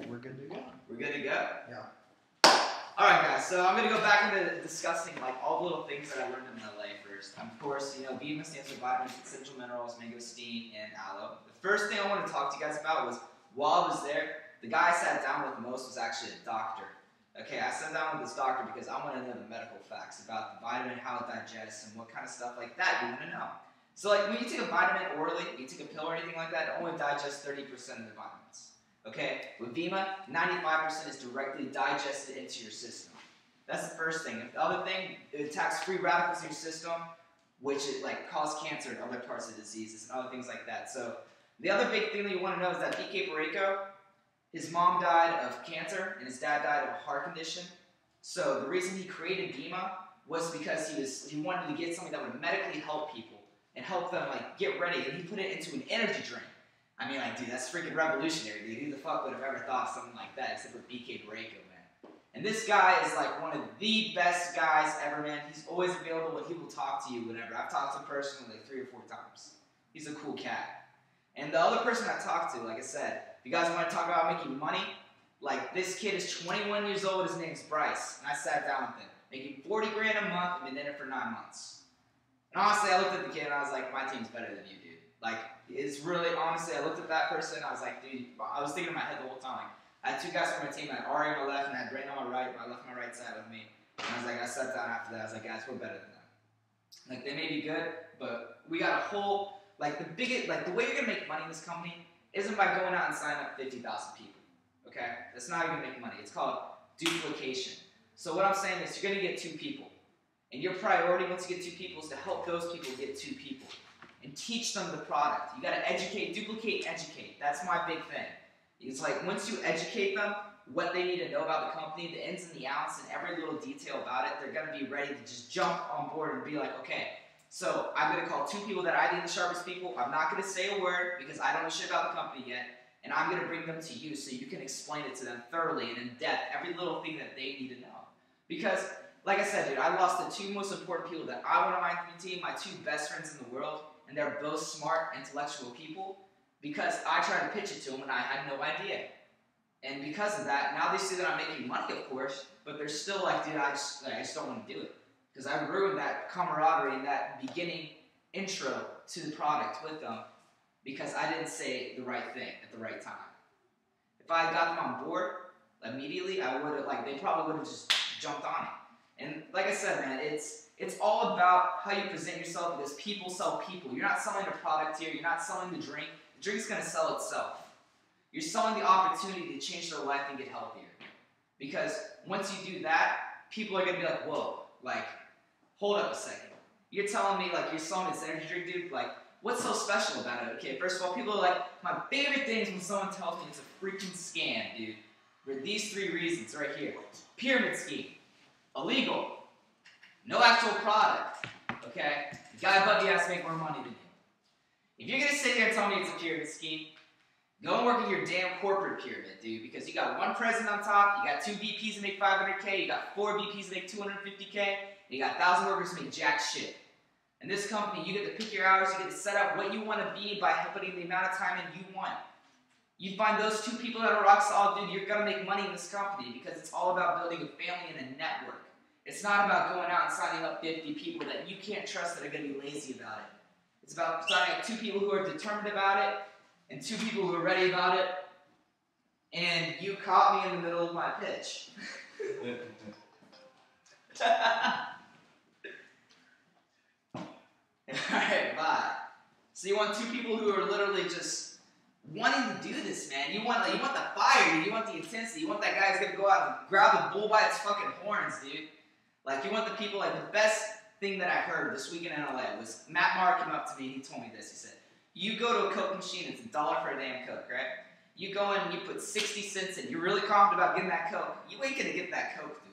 right, we're good to go. We're good to go? Yeah. Alright guys, so I'm going to go back into discussing like all the little things that I learned in LA first. Of course, you know, Vemma stands for vitamins, essential minerals, mangosteen, and aloe. The first thing I wanted to talk to you guys about was, while I was there, the guy I sat down with most was actually a doctor. Okay, I sat down with this doctor because I want to know the medical facts about the vitamin, how it digests, and what kind of stuff like that you want to know. So like when you take a vitamin orally, you take a pill or anything like that, it only digests 30% of the vitamins. Okay, with Vemma, 95% is directly digested into your system. That's the first thing. The other thing, it attacks free radicals in your system, which it like cause cancer and other parts of diseases and other things like that. So the other big thing that you want to know is that BK Pareko, his mom died of cancer and his dad died of a heart condition. So the reason he created Vemma was because he wanted to get something that would medically help people and help them like get ready, and he put it into an energy drink. I mean, like, dude, that's freaking revolutionary, dude. Who the fuck would have ever thought of something like that except for BK Pareko, man? And this guy is like one of the best guys ever, man. He's always available and he will talk to you whenever. I've talked to him personally like 3 or 4 times. He's a cool cat. And the other person I talked to, like I said, if you guys want to talk about making money, like this kid is 21 years old, his name's Bryce, and I sat down with him, making 40 grand a month and been in it for 9 months. And honestly, I looked at the kid and I was like, my team's better than you, dude. Like, it's really, honestly, I looked at that person, I was like, dude, I was thinking in my head the whole time. I had 2 guys from my team, I had Ari on my left and I had Brain on my right, I left my right side with me. And I was like, I sat down after that, I was like, guys, we're better than them. Like, they may be good, but we got a whole, like, the way you're gonna make money in this company isn't by going out and signing up 50,000 people, okay? That's not even gonna make money. It's called duplication. So what I'm saying is you're gonna get 2 people. And your priority once you get 2 people is to help those people get 2 people. And teach them the product. You gotta educate, duplicate, educate. That's my big thing. It's like once you educate them, what they need to know about the company, the ins and the outs, and every little detail about it, they're gonna be ready to just jump on board and be like, okay, so I'm gonna call 2 people that I think are the sharpest people. I'm not gonna say a word because I don't know shit about the company yet. And I'm gonna bring them to you so you can explain it to them thoroughly and in depth, every little thing that they need to know. Because, like I said, dude, I lost the 2 most important people that I want on my team, my 2 best friends in the world, and they're both smart, intellectual people, because I tried to pitch it to them and I had no idea. And because of that, now they see that I'm making money, of course, but they're still like, dude, I just don't want to do it. Because I ruined that camaraderie and that beginning intro to the product with them because I didn't say the right thing at the right time. If I had got them on board immediately, I would have, like, they probably would have just jumped on it. And like I said, man, it's all about how you present yourself because people sell people. You're not selling a product here. You're not selling the drink. The drink's going to sell itself. You're selling the opportunity to change their life and get healthier. Because once you do that, people are going to be like, whoa, like, hold up a second. You're telling me, like, you're selling this energy drink, dude? Like, what's so special about it? Okay, first of all, people are like, my favorite thing is when someone tells me it's a freaking scam, dude. For these 3 reasons right here. Pyramid scheme. Illegal. No actual product. Okay? The guy above you has to make more money than you. If you're going to sit here and tell me it's a pyramid scheme, go and work in your damn corporate pyramid, dude, because you got 1 president on top, you got 2 VPs that make $500K, you got 4 VPs that make $250K, and you got 1,000 workers that make jack shit. In this company, you get to pick your hours, you get to set up what you want to be by putting the amount of time in you want. You find those 2 people that are rock solid, dude, you're going to make money in this company because it's all about building a family and a network. It's not about going out and signing up 50 people that you can't trust that are going to be lazy about it. It's about signing up 2 people who are determined about it and 2 people who are ready about it. And you caught me in the middle of my pitch. Alright, bye. So you want 2 people who are literally just wanting to do this, man. You want the fire, dude. You want the intensity. You want that guy who's going to go out and grab the bull by its fucking horns, dude. Like, you want the people, like, the best thing that I heard this weekend in LA was Matt Maher came up to me and he told me this. He said, you go to a Coke machine, it's $1 for a damn Coke, right? You go in and you put 60 cents in. You're really confident about getting that Coke. You ain't going to get that Coke, dude.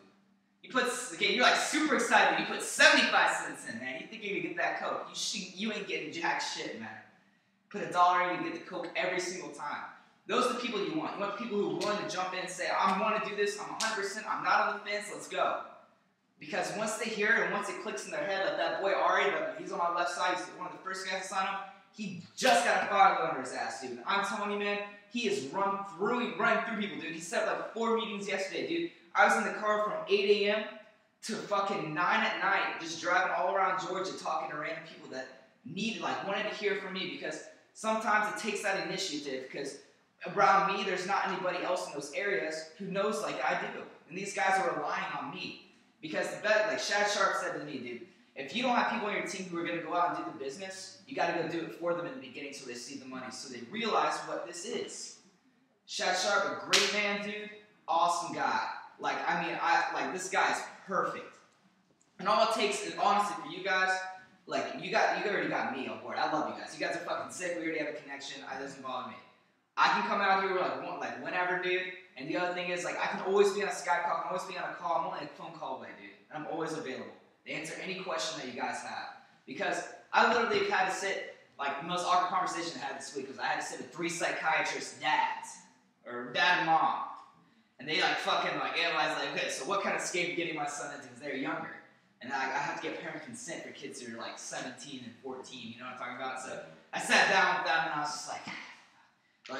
You put, okay, you're like super excited. You put 75 cents in, man. You think you're going to get that Coke. You ain't getting jack shit, man. Put $1 in, you get the Coke every single time. Those are the people you want. You want the people who are willing to jump in and say, I want to do this. I'm 100%. I'm not on the fence. Let's go. Because once they hear it and once it clicks in their head, like that boy Ari, he's on my left side, he's one of the first guys to sign up, He just got a fire under his ass, dude. I'm telling you, man, he is running through people, dude. He set like 4 meetings yesterday, dude. I was in the car from 8 a.m. to fucking 9 at night, just driving all around Georgia, talking to random people that wanted to hear from me, because sometimes it takes that initiative, because around me, there's not anybody else in those areas who knows like I do. And these guys are relying on me. Because like Shad Sharp said to me, dude, if you don't have people on your team who are going to go out and do the business, you got to go do it for them in the beginning so they see the money, so they realize what this is. Shad Sharp, a great man, dude, awesome guy. Like, I mean, this guy is perfect. And all it takes is, honestly, for you guys, like, you already got me on board. I love you guys. You guys are fucking sick. We already have a connection. It doesn't bother me. I can come out here like whenever, dude. And the other thing is, like, I can always be on a Skype call. I can always be on a call. I'm only a phone call away, dude. And I'm always available to answer any question that you guys have. Because I literally have had to sit, like, the most awkward conversation I had this week was I had to sit with 3 psychiatrists' dads, or dad and mom. And they, like, fucking, like, analyze, like, okay, so what kind of escape getting my son into because they're younger? And I have to get parent consent for kids who are, like, 17 and 14, you know what I'm talking about? So I sat down with them, and I was just like,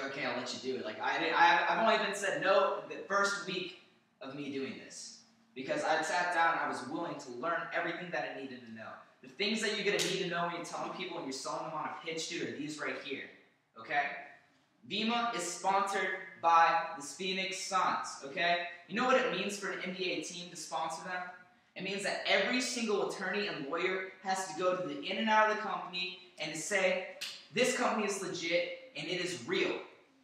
okay, I'll let you do it. Like, I've only been said no the first week of me doing this, because I sat down and I was willing to learn everything that I needed to know. The things that you're going to need to know when you're telling people and you're selling them on a pitch, dude, are these right here, okay? Vemma is sponsored by the Phoenix Suns, okay? You know what it means for an NBA team to sponsor them? It means that every single attorney and lawyer has to go to the in and out of the company and to say, this company is legit and it is real.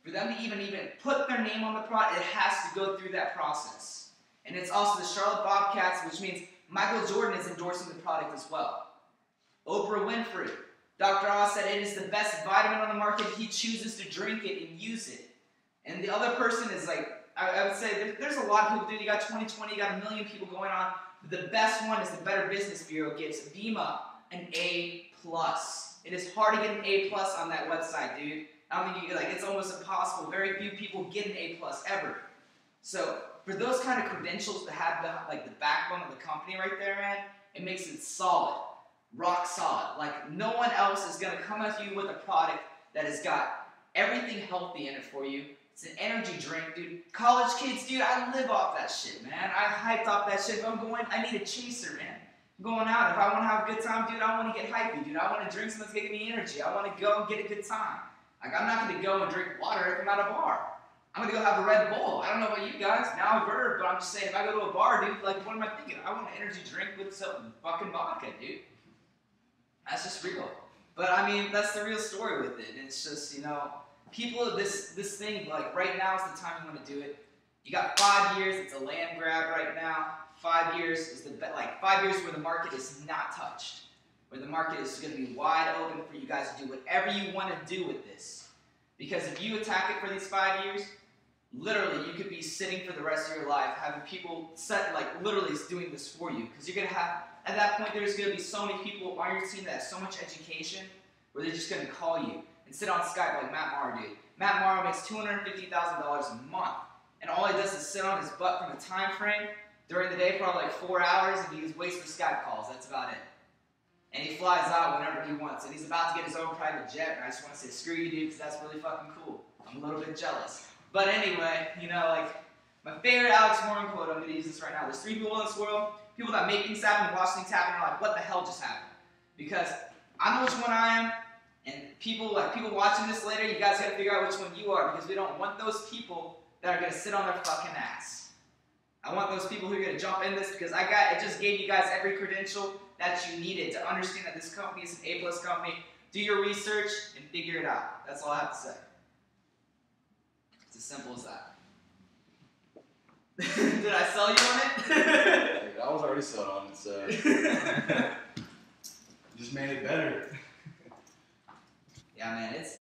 For them to even put their name on the product, it has to go through that process. And it's also the Charlotte Bobcats, which means Michael Jordan is endorsing the product as well. Oprah Winfrey. Dr. Oz said it is the best vitamin on the market. He chooses to drink it and use it. And the other person is like, I would say, there's a lot of people, dude. You got 2020, you got a million people going on. The best one is the Better Business Bureau gives Vemma an A+. It is hard to get an A+ on that website, dude. I don't think you, like, it's almost impossible. Very few people get an A+ ever. So for those kind of credentials to have the backbone of the company right there, man, it makes it solid, rock solid. Like, no one else is gonna come at you with a product that has got everything healthy in it for you. It's an energy drink, dude. College kids, dude, I live off that shit, man. I hyped off that shit. If I'm going, I need a chaser, man. I'm going out. If I want to have a good time, dude, I want to get hypey, dude. I want to drink something that's gonna give me energy. I want to go and get a good time. Like, I'm not gonna go and drink water if I'm at a bar. I'm gonna go have a Red Bull. I don't know about you guys. Now I've heard, but I'm just saying, if I go to a bar, dude, like, what am I thinking? I want an energy drink with some fucking vodka, dude. That's just real. But I mean, that's the real story with it. And it's just, you know, people, this thing, like, right now is the time you want to do it. You got 5 years. It's a land grab right now. 5 years is 5 years where the market is not touched, where the market is going to be wide open for you guys to do whatever you want to do with this. Because if you attack it for these 5 years, literally, you could be sitting for the rest of your life having people literally doing this for you. Because you're going to have, at that point, there's going to be so many people on your team that have so much education where they're just going to call you and sit on Skype like Matt Morrow did. Matt Morrow makes $250,000 a month. And all he does is sit on his butt from a time frame during the day for like 4 hours, and he just waits for Skype calls. That's about it. And he flies out whenever he wants. And he's about to get his own private jet, and I just want to say, screw you, dude, because that's really fucking cool. I'm a little bit jealous. But anyway, you know, like, my favorite Alex Morgan quote, I'm going to use this right now. There's 3 people in this world, people that make things happen, watch things happen, and are like, what the hell just happened? Because I know which one I am, and people watching this later, you guys got to figure out which one you are, because we don't want those people that are going to sit on their fucking ass. I want those people who are going to jump in this, because I just gave you guys every credential that you needed to understand that this company is an A+ company. Do your research and figure it out. That's all I have to say. It's as simple as that. Did I sell you on it? I was already sold on it, so just made it better. Yeah, man, it's